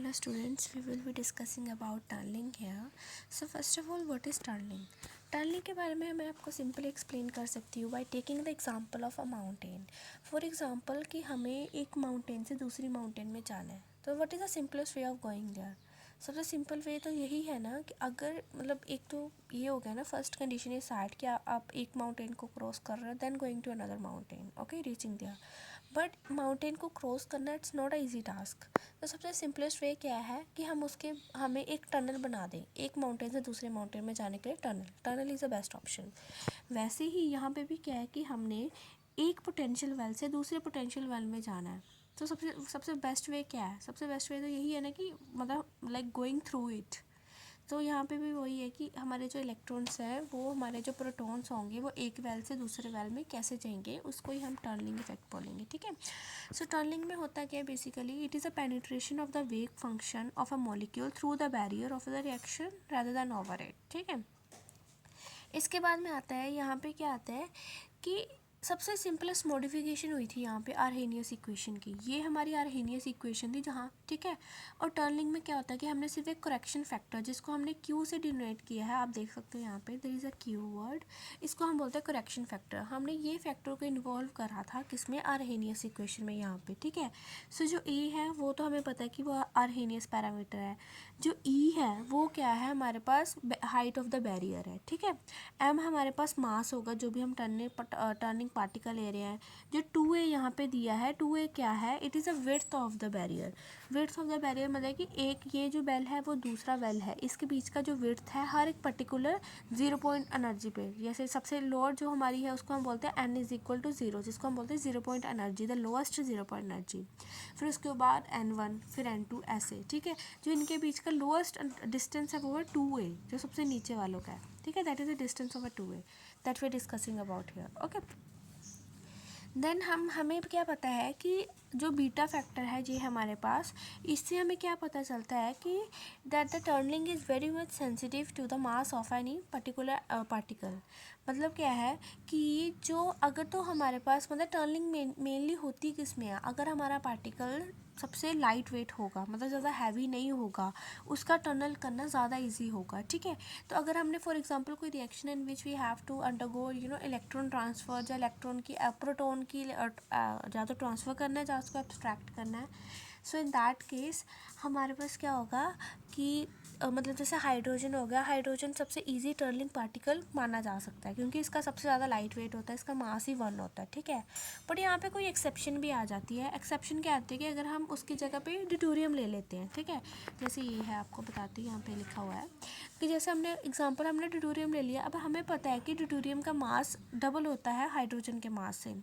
Hello students, we will be discussing about tunneling here. So first of all, what is tunneling? Tunnelling के बारे में मैं आपको simply explain कर सकती हूँ by taking the example of a mountain. For example कि हमें एक माउंटेन से दूसरी माउंटेन में जाना है, तो what is the simplest way of going there? सबसे सिंपल वे तो यही है ना कि अगर मतलब एक तो ये हो गया ना, फर्स्ट कंडीशन इज सैड कि आप एक माउंटेन को क्रॉस कर रहे हो, then going to another mountain, okay, reaching there. But mountain को क्रॉस करना it's not a easy task. तो सबसे सिंपलेस्ट वे क्या है कि हमें एक टनल बना दें, एक माउंटेन से दूसरे माउंटेन में जाने के लिए tunnel is the best option. वैसे ही यहाँ पे भी क्या है कि हमने एक पोटेंशियल वेल से दूसरे पोटेंशियल वेल में जाना है. तो सबसे सबसे बेस्ट वे क्या है? सबसे बेस्ट वे तो यही है ना कि मतलब लाइक गोइंग थ्रू इट. तो यहाँ पे भी वही है कि हमारे जो इलेक्ट्रॉन्स हैं वो हमारे जो प्रोटॉन्स होंगे वो एक वेल से दूसरे वेल में कैसे जाएंगे, उसको ही हम टनलिंग इफेक्ट बोलेंगे. ठीक है. सो टनलिंग में होता क्या है? Basically it is a penetration of the wave function of a molecule through the barrier of the reaction rather than over it. ठीक है. इसके बाद में आता है, यहाँ पे क्या आता है कि सबसे सिंपलेस्ट मॉडिफिकेशन हुई थी यहाँ पे आर्हेनियस इक्वेशन की. ये हमारी आर्हेनियस इक्वेशन थी जहाँ, ठीक है. और टर्निंग में क्या होता है कि हमने सिर्फ एक करेक्शन फैक्टर जिसको हमने क्यू से डिनोट किया है, आप देख सकते हो यहाँ पे there is a Q word, इसको हम बोलते हैं करेक्शन फैक्टर. हमने ये फैक्टर को इन्वॉल्व करा था किसमें? आर्हेनियस इक्वेशन में यहाँ पे. ठीक है. सो जो ए है वो तो हमें पता है कि वो आर्हेनियस पैरामीटर है. जो ई है वो क्या है? हमारे पास हाइट ऑफ द बैरियर है. ठीक है. एम हमारे पास मास होगा जो भी हम टर्निंग पार्टिकल ले रहे हैं. जो 2a यहाँ पे दिया है, 2a क्या है? It is a width of the barrier. Width of the barrier मतलब कि एक ये जो बेल है वो दूसरा बेल है, इसके बीच का जो विड्थ है हर एक पर्टिकुलर 0 पॉइंट एनर्जी पे. जैसे सबसे लोअर जो हमारी है उसको हम बोलते हैं n इज इक्वल टू 0, जिसको हम बोलते हैं 0 point energy, the lowest 0 point energy. फिर उसके बाद n1, फिर n2 ऐसे. ठीक है. जो इनके बीच का लोएस्ट डिस्टेंस है वो है 2a, जो सबसे नीचे वालों का है. ठीक है. That is the distance of a 2a that we are discussing about here. Okay. Then हमें क्या पता है कि जो बीटा फैक्टर है जी हमारे पास, इससे हमें क्या पता चलता है कि that the turning is very much sensitive to the mass of any particular particle. मतलब क्या है कि जो अगर तो हमारे पास मतलब टर्निंग मेनली होती किस में है? अगर हमारा पार्टिकल सबसे लाइट वेट होगा, मतलब ज़्यादा हैवी नहीं होगा, उसका टनल करना ज़्यादा इजी होगा. ठीक है. तो अगर हमने फॉर एग्जांपल कोई reaction in which we have to undergo electron transfer, या इलेक्ट्रॉन की प्रोटॉन की या तो ट्रांसफ़र करना है या उसको एब्स्ट्रैक्ट करना है. सो इन दैट केस हमारे पास क्या होगा कि मतलब जैसे हाइड्रोजन हो गया, हाइड्रोजन सबसे इजी टर्निंग पार्टिकल माना जा सकता है क्योंकि इसका सबसे ज़्यादा लाइट वेट होता है, इसका मास ही 1 होता है. ठीक है. बट यहाँ पे कोई एक्सेप्शन भी आ जाती है. एक्सेप्शन क्या आती है कि अगर हम उसकी जगह पे ड्यूटेरियम ले लेते हैं. ठीक है. जैसे ये है, आपको बताती हूँ, यहाँ पे लिखा हुआ है कि जैसे हमने ड्यूटेरियम ले लिया. अब हमें पता है कि ड्यूटेरियम का मास डबल होता है हाइड्रोजन के मास से.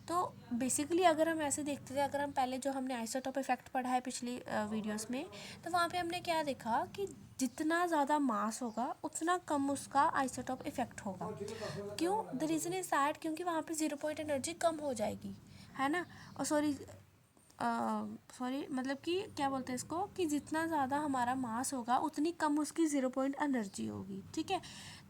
तो बेसिकली अगर हम ऐसे देखते थे, अगर हम पहले जो हमने आइसोटोप इफेक्ट पढ़ा है पिछली वीडियोस में, तो वहाँ पे हमने क्या देखा कि जितना ज़्यादा मास होगा उतना कम उसका आइसोटोप इफेक्ट होगा. क्यों? द रीज़न इज दैट क्योंकि वहाँ पे 0 पॉइंट एनर्जी कम हो जाएगी, है ना. और सॉरी मतलब कि क्या बोलते हैं इसको, कि जितना ज़्यादा हमारा मास होगा उतनी कम उसकी 0 पॉइंट एनर्जी होगी. ठीक है.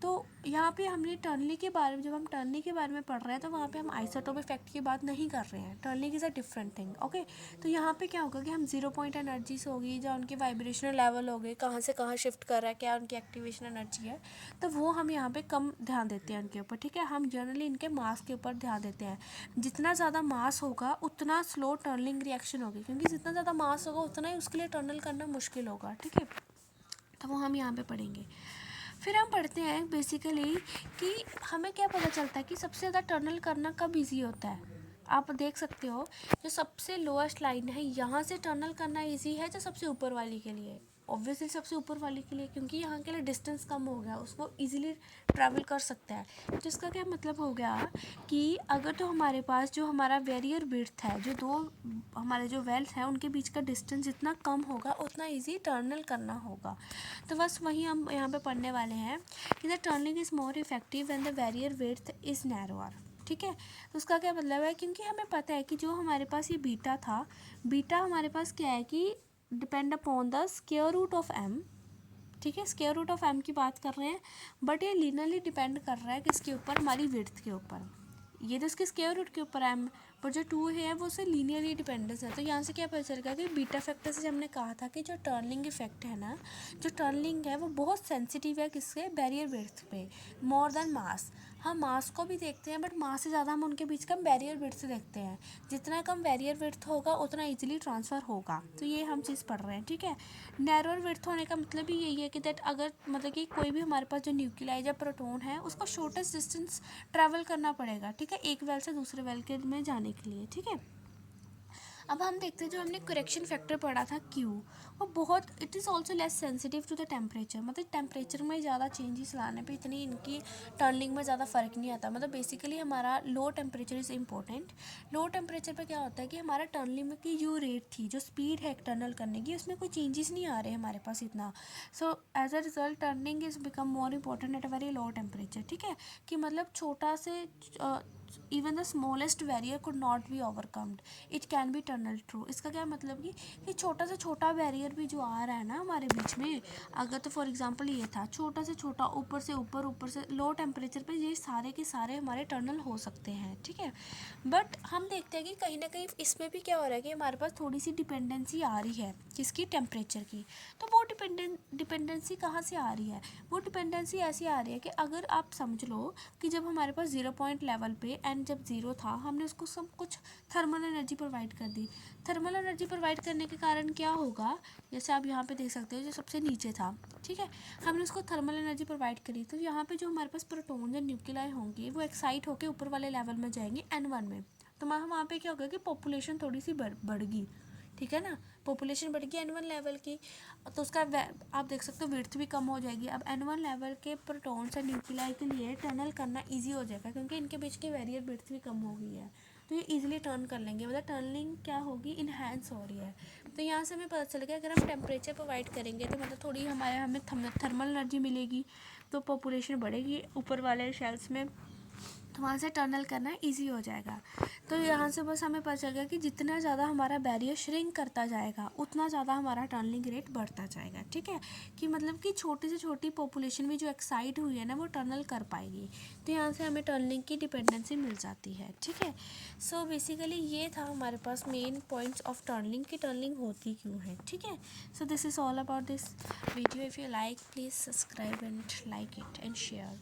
तो यहाँ पे हमने टर्नली के बारे में, जब हम टर्नली के बारे में पढ़ रहे हैं तो वहाँ पे हम आइसोटोप इफेक्ट की बात नहीं कर रहे हैं. टर्नली is a different thing. Okay. तो यहाँ पे क्या होगा कि हम 0 पॉइंट एनर्जीज होगी, जो उनके वाइब्रेशनल लेवल हो गए, कहाँ से कहाँ शिफ्ट कर रहा है, क्या उनकी एक्टिवेशन एनर्जी है, तो वो हम यहाँ पे कम ध्यान देते हैं उनके ऊपर. ठीक है. हम जनरली इनके मास के ऊपर ध्यान देते हैं. जितना ज़्यादा मास होगा उतना स्लो टर्निंग रिएक्शन होगी, क्योंकि जितना ज़्यादा मास होगा उतना ही उसके लिए टर्नल करना मुश्किल होगा. ठीक है. तो वो हम यहाँ पे पढ़ेंगे. फिर हम पढ़ते हैं बेसिकली कि हमें क्या पता चलता है कि सबसे ज़्यादा टर्नल करना कब इजी होता है. आप देख सकते हो जो सबसे लोएस्ट लाइन है यहाँ से टर्नल करना इजी है जो सबसे ऊपर वाली के लिए. ऑब्वियसली सबसे ऊपर वाली के लिए, क्योंकि यहाँ के लिए डिस्टेंस कम हो गया, उसको इजीली ट्रैवल कर सकता है. तो इसका क्या मतलब हो गया कि अगर तो हमारे पास जो हमारा बैरियर विड्थ है, जो दो हमारे जो वेल्स हैं उनके बीच का डिस्टेंस जितना कम होगा उतना इजी टर्नल करना होगा. तो बस वही हम यहाँ पे पढ़ने वाले हैं कि the turning is more effective when the barrier width is narrower. ठीक है. तो उसका क्या मतलब है, क्योंकि हमें पता है कि जो हमारे पास ये बीटा था, बीटा हमारे पास क्या है कि depend upon the square root of M. ठीक है. स्क्वायर रूट ऑफ एम की बात कर रहे हैं, बट ये लीनियरली डिपेंड कर रहा है किसके ऊपर? हमारी विड्थ के ऊपर. ये तो इसके स्क्वायर रूट के ऊपर एम, पर जो 2 है वो उससे लीनियरली डिपेंडेंस है। तो यहाँ से क्या पता चलेगा कि बीटा फैक्टर से हमने कहा था कि जो टर्निंग इफेक्ट है ना, जो टर्निंग है वो बहुत सेंसिटिव है किसके, बैरियर विड्थ पे, मोर देन मास। हम मास को भी देखते हैं, बट मास से ज़्यादा हम उनके बीच का बैरियर विड्थ से देखते हैं। जितना कम बैरियर विड्थ होगा उतना इजीली ट्रांसफ़र होगा। तो ये हम चीज़ पढ़ रहे हैं, ठीक है। नैरोअर विड्थ होने का मतलब ही यही है कि दैट अगर मतलब कि कोई भी हमारे पास जो न्यूक्लियाई या प्रोटॉन है उसको शॉर्टेस्ट डिस्टेंस ट्रैवल करना पड़ेगा, ठीक है, एक वेल से दूसरे वेल के में जाने के लिए, ठीक है। अब हम देखते हैं जो हमने करेक्शन फैक्टर पढ़ा था क्यू, वो बहुत it is also less sensitive to the temperature, मतलब टेम्परेचर में ज़्यादा चेंजेस लाने पे इतनी इनकी टर्निंग में ज़्यादा फ़र्क नहीं आता। मतलब बेसिकली हमारा low temperature is important. Low temperature पे क्या होता है कि हमारा टर्निंग की जो रेट थी, जो स्पीड है टर्नल करने की, उसमें कोई चेंजेस नहीं आ रहे हमारे पास इतना। So as a result turning is become more important at a very low temperature, ठीक है। कि मतलब छोटा से even the smallest barrier could not be overcomed, it can be tunnel through. इसका क्या मतलब कि छोटा से छोटा बैरियर भी जो आ रहा है ना हमारे बीच में, अगर तो फॉर एग्जांपल ये था छोटा से छोटा, ऊपर से ऊपर, ऊपर से लो टेम्परेचर पे ये सारे के सारे हमारे टनल हो सकते हैं, ठीक है। बट हम देखते हैं कि कहीं ना कहीं इसमें भी क्या हो रहा है कि हमारे पास थोड़ी सी डिपेंडेंसी आ रही है किसकी, टेम्परेचर की। तो वो डिपेंडेंसी कहाँ से आ रही है, वो डिपेंडेंसी ऐसी आ रही है कि अगर आप समझ लो कि जब हमारे पास 0 पॉइंट लेवल पे एंड जब 0 था, हमने उसको सब कुछ थर्मल एनर्जी प्रोवाइड कर दी। थर्मल एनर्जी प्रोवाइड करने के कारण क्या होगा, जैसे आप यहाँ पे देख सकते हो जो सबसे नीचे था, ठीक है, हमने उसको थर्मल एनर्जी प्रोवाइड करी, तो यहाँ पे जो हमारे पास प्रोटॉन या न्यूक्लियाई होंगे वो एक्साइट होकर ऊपर वाले लेवल में जाएंगे N1 में। तो वहाँ पे क्या होगा कि पॉपुलेशन थोड़ी सी बढ़ गई, ठीक है ना, पॉपुलेशन बढ़ गई N1 लेवल की। तो उसका आप देख सकते हो विड्थ भी कम हो जाएगी। अब N1 लेवल के प्रोटॉन्स और न्यूक्लियाई के लिए टनल करना इजी हो जाएगा क्योंकि इनके बीच की बैरियर विड्थ भी कम हो गई है, तो ये इजीली टर्न कर लेंगे, मतलब टर्निंग क्या होगी, इन्हेंस हो रही है। तो यहाँ से हमें पता चल गया अगर हम टेम्परेचर प्रोवाइड करेंगे तो मतलब थोड़ी हमें थर्मल एनर्जी मिलेगी, तो पॉपुलेशन बढ़ेगी ऊपर वाले शेल्स में, तो वहाँ से टनल करना इजी हो जाएगा। तो यहाँ से बस हमें पता चल गया कि जितना ज़्यादा हमारा बैरियर श्रिंक करता जाएगा उतना ज़्यादा हमारा टनलिंग रेट बढ़ता जाएगा, ठीक है। कि मतलब कि छोटी से छोटी पॉपुलेशन भी जो एक्साइट हुई है ना वो टनल कर पाएगी। तो यहाँ से हमें टनलिंग की डिपेंडेंसी मिल जाती है, ठीक है। सो बेसिकली ये था हमारे पास मेन पॉइंट्स ऑफ टनलिंग की टनलिंग होती क्यों है, ठीक है। So this is all about this video. If you like please subscribe and like it and share.